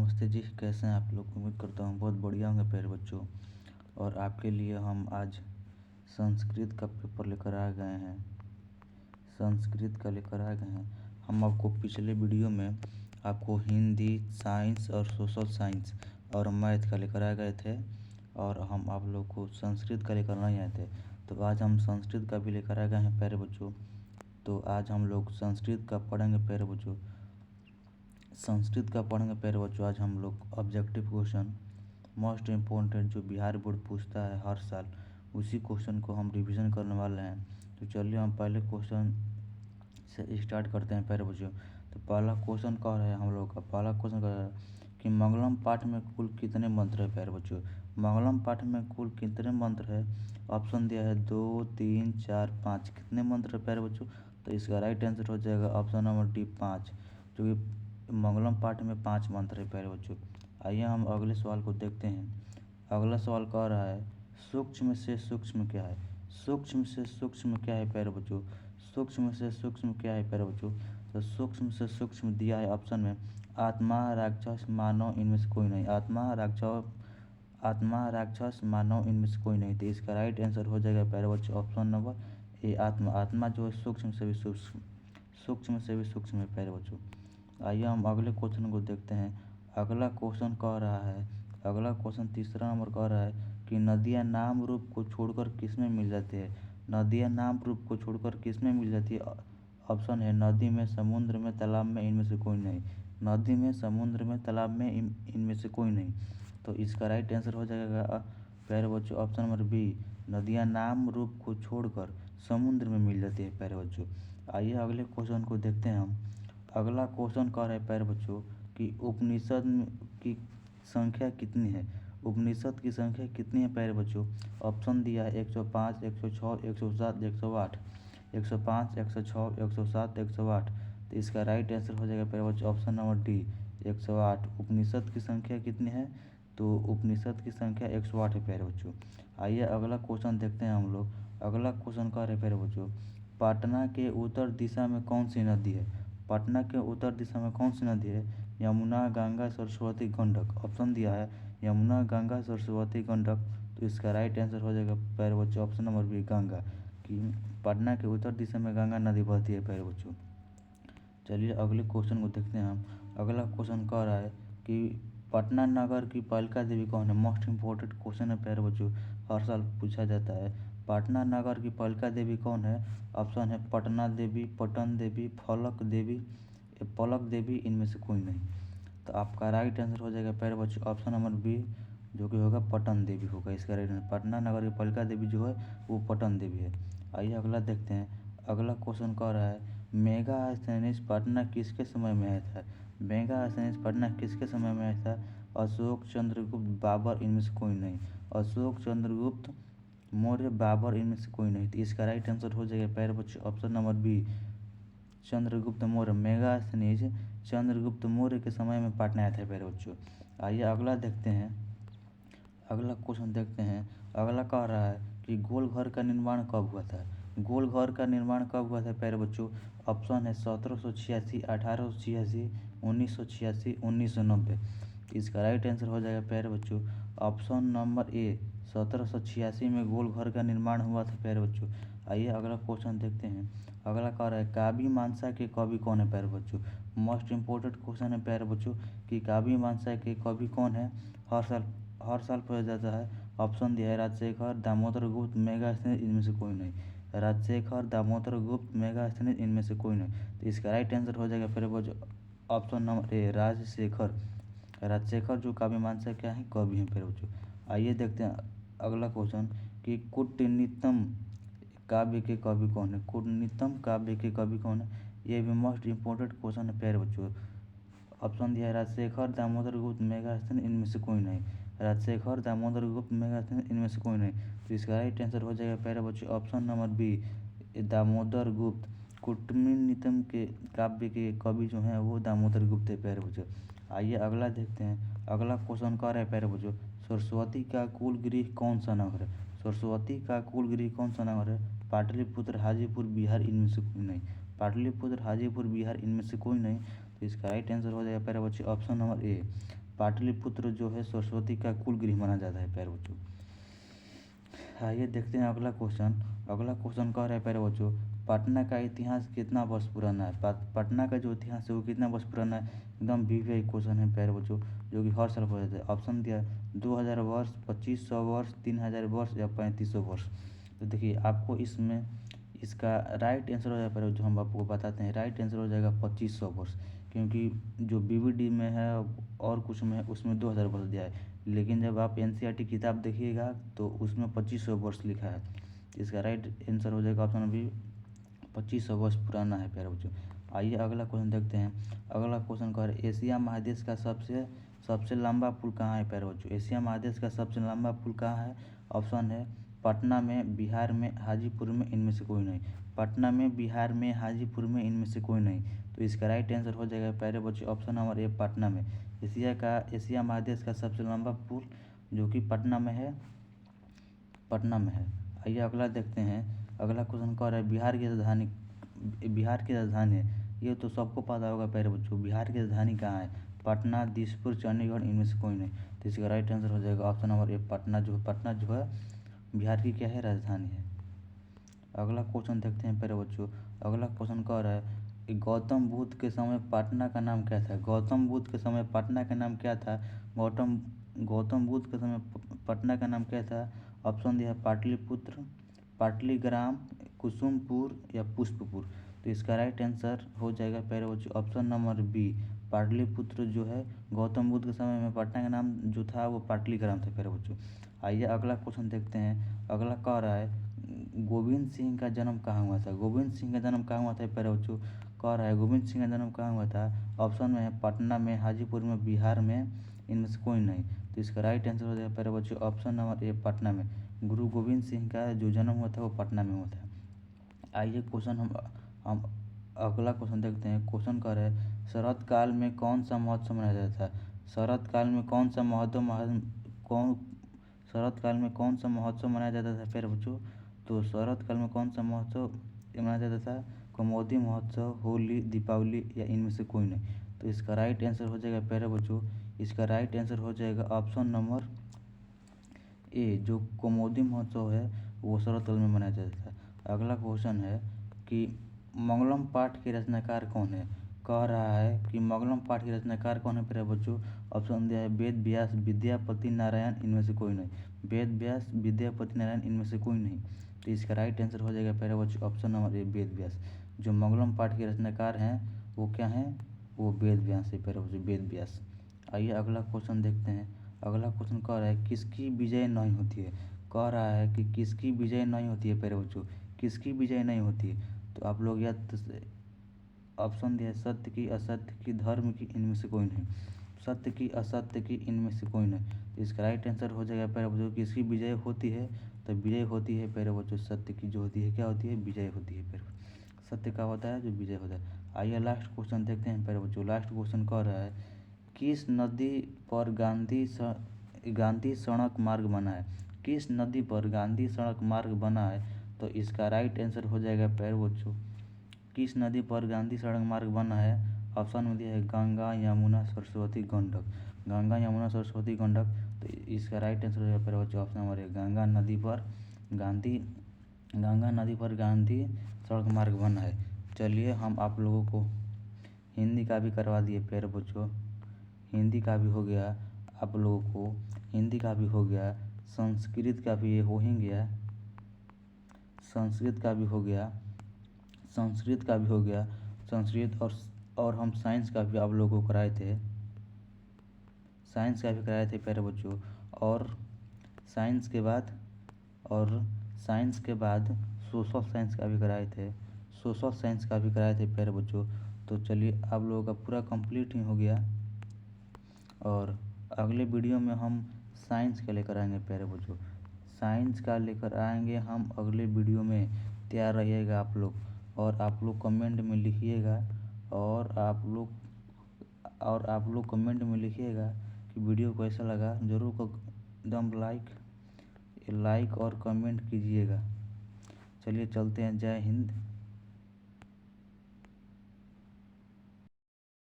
नमस्ते जी, कैसे हैं आप लोग। उम्मीद करता हूँ बहुत बढ़िया होंगे प्यारे बच्चों। और आपके लिए हम आज संस्कृत का पेपर लेकर आ गए हैं। हम आपको पिछले वीडियो में आपको हिंदी, साइंस और सोशल साइंस और मैथ का लेकर आ गए थे, और हम आप लोग को संस्कृत का लेकर नहीं आए थे। तो आज हम संस्कृत का भी लेकर आ गए हैं प्यारे बच्चों। तो आज हम लोग संस्कृत का पढ़ेंगे प्यारे बच्चों। आज हम लोग ऑब्जेक्टिव क्वेश्चन, मोस्ट इम्पोर्टेंट, जो बिहार बोर्ड पूछता है हर साल, उसी क्वेश्चन को हम रिवीजन करने वाले हैं। तो चलिए हम पहले क्वेश्चन से स्टार्ट करते हैं प्यारे बच्चों। तो पहला क्वेश्चन कह रहा है हम लोग का, पहला क्वेश्चन कह रहा है कि मंगलम पाठ में कुल कितने मंत्र है प्यारे बच्चों। मंगलम पाठ में कुल कितने मंत्र है। ऑप्शन दिया है 2, 3, 4, 5। कितने मंत्र है प्यारे बच्चों। तो इसका राइट आंसर हो जाएगा ऑप्शन नंबर डी, 5, जो कि मंगलम पाठ में 5 मंत्र है प्यारे बच्चों। आइए हम अगले सवाल को देखते हैं। अगला सवाल कह रहा है सूक्ष्म से सूक्ष्म क्या है। सूक्ष्म से सूक्ष्म क्या है प्यारे बच्चों। सूक्ष्म से सूक्ष्म क्या है प्यारे बच्चों। तो सूक्ष्म से सूक्ष्म दिया है ऑप्शन में आत्मा, राक्षस, मानव, इनमें से कोई नहीं। आत्मा, राक्षस, मानव, इनमें से कोई नहीं। तो इसका राइट आंसर हो जाएगा प्यारे बच्चों ऑप्शन नंबर ए, आत्मा। आत्मा जो है सूक्ष्म से भी सूक्ष्म है प्यारे बच्चों। आइए हम अगले क्वेश्चन को देखते हैं। अगला क्वेश्चन तीसरा नंबर कह रहा है कि नदियाँ नाम रूप को छोड़कर किसमें मिल जाती है। नदियाँ नाम रूप को छोड़कर किसमें मिल जाती है। ऑप्शन है नदी में, समुद्र में, तालाब में, इनमें से कोई नहीं। नदी में, समुद्र में, तालाब में, इनमें से कोई नहीं। तो इसका राइट आंसर हो जाएगा प्यारे बच्चों ऑप्शन नंबर बी, नदियाँ नाम रूप को छोड़कर समुद्र में मिल जाती है प्यारे बच्चों। आइए अगले क्वेश्चन को देखते हैं हम। अगला क्वेश्चन कह रहे हैं प्यारे बच्चों कि उपनिषद की संख्या कितनी है। उपनिषद की संख्या कितनी है प्यारे बच्चों। ऑप्शन दिया है 105, 106, 107, 108। 105, 106, 107, 108। तो इसका राइट आंसर हो जाएगा प्यारे बच्चों ऑप्शन नंबर डी, 108। उपनिषद की संख्या कितनी है। तो उपनिषद की संख्या 108 है प्यारे बच्चों। आइए अगला क्वेश्चन देखते हैं हम लोग। अगला क्वेश्चन कह रहे हैं प्यारे बच्चों पटना के उत्तर दिशा में कौन सी नदी है। पटना के उत्तर दिशा में कौन सी नदी है। यमुना, गंगा, सरस्वती, गंडक। ऑप्शन दिया है यमुना, गंगा, सरस्वती, गंडक। तो इसका राइट आंसर हो जाएगा प्यारे बच्चों ऑप्शन नंबर बी, गंगा। कि पटना के उत्तर दिशा में गंगा नदी बहती है प्यारे बच्चों। चलिए अगले क्वेश्चन को देखते हैं हम। अगला क्वेश्चन कह रहा है कि पटना नगर की पालिका देवी कौन है। मोस्ट इम्पोर्टेंट क्वेश्चन है प्यारे बच्चों, हर साल पूछा जाता है। पटना नगर की पालिका देवी कौन है। ऑप्शन है पटना देवी, पटन देवी, पलक देवी, इनमें से कोई नहीं। तो आपका राइट आंसर हो जाएगा प्यारे बच्चों ऑप्शन नंबर बी, जो कि होगा पटन देवी होगा इसका राइट आंसर। पटना नगर की पालिका देवी जो है वो पटन देवी है। आइए अगला देखते हैं। अगला क्वेश्चन कह रहा है मेगा अस्थनीज पटना किसके समय में आया था। मेगा अस्थनीज पटना किसके समय में आया था। अशोक, चंद्रगुप्त, बाबर, इनमें से कोई नहीं। अशोक, चंद्रगुप्त मौर्य, बाबर, इनमें से कोई नहीं। तो इसका राइट आंसर हो जाएगा प्यारे बच्चों option number B, Chandragupta Maurya. Megasthenes Chandragupta Maurya के समय में पटना आया था प्यारे बच्चों। आइए अगला देखते हैं। अगला क्वेश्चन देखते हैं। अगला कह रहा है कि गोल घर का निर्माण कब हुआ था। गोल घर का निर्माण कब हुआ था प्यारे बच्चों। ऑप्शन है 1786, 1886, 1986, 1990। इसका राइट आंसर हो जाएगा प्यारे बच्चों ऑप्शन नंबर ए, 1786 में गोल घर का निर्माण हुआ था प्यारे बच्चों। आइए अगला क्वेश्चन देखते हैं। अगला कह रहा है काव्य मीमांसा के कवि कौन है प्यारे बच्चों। मोस्ट इम्पोर्टेंट क्वेश्चन है प्यारे बच्चों कि काव्य मीमांसा के कवि कौन है। हर साल पूछा जाता है। ऑप्शन दिया है राजशेखर, दामोदर गुप्त, मेगास्थनीज, इनमें से कोई नहीं। राजशेखर, दामोदर गुप्त, मेगास्थनीज, इनमें से कोई नहीं। तो इसका राइट आंसर हो जाएगा प्यारे बच्चों option number A, Rajshekhar. Rajshekhar जो काव्य मीमांसा क्या है कवि हैं प्यारे बच्चों। आइए देखते हैं अगला क्वेश्चन कि कुटिनित्तम काव्य के कवि कौन है। कुटिनित्तम काव्य के कवि कौन है, ये भी मोस्ट इम्पोर्टेंट क्वेश्चन है प्यारे बच्चों। ऑप्शन दिया है राजशेखर, दामोदर गुप्त, मेगास्थनीज, इनमें से कोई नहीं। राजशेखर, दामोदर गुप्त, मेगास्थनीज, इनमें से कोई नहीं। तो इसका राइट आंसर हो जाएगा प्यारे बच्चों ऑप्शन नंबर बी, दामोदर गुप्त। कुटिनित्तम के काव्य के कवि जो हैं वो दामोदर गुप्त है प्यारे बच्चों। आइए अगला देखते हैं। अगला क्वेश्चन कह रहे हैं प्यारे बच्चों सरस्वती का कुल गृह कौन सा नगर है। सरस्वती का कुल गृह कौन सा नगर है। पाटलिपुत्र, हाजीपुर, बिहार, इनमें से कोई नहीं। पाटलिपुत्र, हाजीपुर, बिहार, इनमें से कोई नहीं। तो इसका राइट आंसर हो जाएगा प्यारे बच्चे ऑप्शन नंबर ए, पाटलिपुत्र जो है सरस्वती का कुल गृह माना जाता है प्यारे बच्चों। आइए देखते हैं अगला क्वेश्चन। अगला क्वेश्चन कह रहा है प्यारे बच्चों, पटना का इतिहास कितना वर्ष पुराना है। पटना का जो इतिहास है वो कितना वर्ष पुराना है। एकदम वीवीआई क्वेश्चन है प्यारे बच्चों, जो कि हर साल पूछा जाता है। ऑप्शन दिया 2000 वर्ष, 2500 वर्ष, 3000 वर्ष या 3500 वर्ष। तो देखिए आपको इसमें इसका राइट आंसर हो जाएगा प्यारे बच्चों, हम आपको बताते हैं। राइट आंसर हो जाएगा 2500 वर्ष, क्योंकि जो बीवीडी में है और कुछ में है उसमें 2000 वर्ष दिया है, लेकिन जब आप एनसीईआरटी किताब देखिएगा तो उसमें 2500 वर्ष लिखा है। इसका राइट आंसर हो जाएगा ऑप्शन बी, 2500 वर्ष पुराना है प्यारे बच्चों। आइए अगला क्वेश्चन देखते हैं। अगला क्वेश्चन कह रहे हैं, एशिया महादेश का सबसे लंबा पुल कहाँ है प्यारे बच्चों। एशिया महादेश का सबसे लंबा पुल कहाँ है। ऑप्शन है पटना में, बिहार में, हाजीपुर में, इनमें से कोई नहीं। पटना में, बिहार में, हाजीपुर में, इनमें से कोई नहीं। तो इसका राइट आंसर हो जाएगा प्यारे बच्चों ऑप्शन नंबर ए, पटना में। एशिया महादेश का सबसे लंबा पुल जो कि पटना में है, पटना में है। आइए अगला देखते हैं। अगला क्वेश्चन कह रहा है, बिहार की राजधानी है। ये तो सबको पता होगा प्यारे बच्चों, बिहार की राजधानी कहाँ है। पटना, दिसपुर, चंडीगढ़, इनमें से कोई नहीं। तो इसका राइट आंसर हो जाएगा ऑप्शन नंबर ए, पटना जो है बिहार की क्या है, राजधानी है। अगला क्वेश्चन देखते हैं प्यारे बच्चों। अगला क्वेश्चन कह रहा है कि गौतम बुद्ध के समय पटना का नाम क्या था। गौतम बुद्ध के समय पटना का नाम क्या था। गौतम बुद्ध के समय पटना का नाम क्या था। ऑप्शन दिया है पाटलिपुत्र, पाटलीग्राम, कुसुमपुर या पुष्पपुर। तो इसका राइट आंसर हो जाएगा प्यारे बच्चों ऑप्शन नंबर बी, पाटलिपुत्र जो है गौतम बुद्ध के समय में पटना का नाम जो था वो पाटलीग्राम था प्यारे बच्चों। आइए अगला क्वेश्चन देखते हैं। अगला कह रहा है, गोविंद सिंह का जन्म कहाँ हुआ था। गोविंद सिंह का जन्म कहाँ हुआ था प्यारे बच्चों। कह रहा है गोविंद सिंह का जन्म कहाँ हुआ था। ऑप्शन में है पटना में, हाजीपुर में, बिहार में, इनमें से कोई नहीं। तो इसका राइट आंसर हो जाएगा प्यारे बच्चों ऑप्शन नंबर ए, पटना में। गुरु गोविंद सिंह का जो जन्म हुआ था वो पटना में हुआ था। आइए क्वेश्चन हम अगला क्वेश्चन देखते हैं। क्वेश्चन कह रहे हैं, शरद काल में कौन सा महोत्सव मनाया जाता था। शरद काल में कौन सा शरद काल में कौन सा महोत्सव मनाया जाता था प्यारे बच्चों। तो शरद काल में कौन सा महोत्सव मनाया जाता था। कमोदी महोत्सव, होली, दीपावली या इनमें से कोई नहीं। तो इसका राइट आंसर हो जाएगा प्यारे बच्चों, इसका राइट आंसर हो जाएगा ऑप्शन नंबर ए, जो कमोदी महोत्सव है वो शरद काल में मनाया जाता था। अगला क्वेश्चन है कि मंगलम पाठ के रचनाकार कौन है। कह रहा है कि मंगलम पाठ के रचनाकार कौन है प्यारे बच्चों। ऑप्शन दिया है वेद व्यास, विद्यापति नारायण, इनमें से कोई नहीं। वेद व्यास, विद्यापति नारायण, इनमें से कोई नहीं। तो इसका राइट आंसर हो जाएगा प्यारे बच्चों ऑप्शन नंबर ए, वेद व्यास। जो मंगलम पाठ के रचनाकार हैं वो क्या हैं, वो वेद व्यास है प्यारे बच्चों, वेद व्यास। आइए अगला क्वेश्चन देखते हैं। अगला क्वेश्चन कह रहा है, किसकी विजय नहीं होती है। कह रहा है कि किसकी विजय नहीं होती है प्यारे बच्चों, किसकी विजय नहीं होती है। तो आप लोग या ऑप्शन दिया है सत्य की, असत्य की, धर्म की, इनमें से कोई नहीं। सत्य की, असत्य की, इनमें से कोई नहीं। तो इसका राइट आंसर हो जाएगा प्यारे बच्चों, किसकी विजय होती है। तो विजय होती है प्यारे बच्चों सत्य की, जो होती है क्या होती है, विजय होती है प्यारे बच्चों। सत्य का होता है जो विजय होता है। आइए लास्ट क्वेश्चन देखते हैं प्यारे बच्चों। लास्ट क्वेश्चन कह रहा है, किस नदी पर गांधी सड़क मार्ग बना है। किस नदी पर गांधी सड़क मार्ग बना है। तो इसका राइट आंसर हो जाएगा प्यारे बच्चों, किस नदी पर गांधी सड़क मार्ग बना है। ऑप्शन में दिया है गंगा, यमुना, सरस्वती, गंडक। गंगा, यमुना, सरस्वती, गंडक। तो इसका राइट आंसर हो जाएगा प्यारे बच्चों ऑप्शन नंबर है गंगा नदी पर गांधी सड़क मार्ग बना है। चलिए हम आप लोगों को हिंदी का भी करवा दिए प्यारे बच्चों, हिंदी का भी हो गया आप लोगों को, हिंदी का भी हो गया, संस्कृत का भी हो ही गया, संस्कृत का भी हो गया, संस्कृत का भी हो गया, संस्कृत और हम साइंस का भी आप लोगों को कराए थे, साइंस का भी कराए थे प्यारे बच्चों। और साइंस के बाद सोशल साइंस का भी कराए थे, सोशल साइंस का भी कराए थे प्यारे बच्चों। तो चलिए आप लोगों का पूरा कंप्लीट ही हो गया, और अगले वीडियो में हम साइंस का लेकर आएंगे प्यारे बच्चों, साइंस का लेकर आएंगे हम अगले वीडियो में। तैयार रहिएगा आप लोग, और आप लोग कमेंट में लिखिएगा, और आप लोग कमेंट में लिखिएगा कि वीडियो कैसा लगा। ज़रूर को एकदम लाइक और कमेंट कीजिएगा। चलिए चलते हैं, जय हिंद।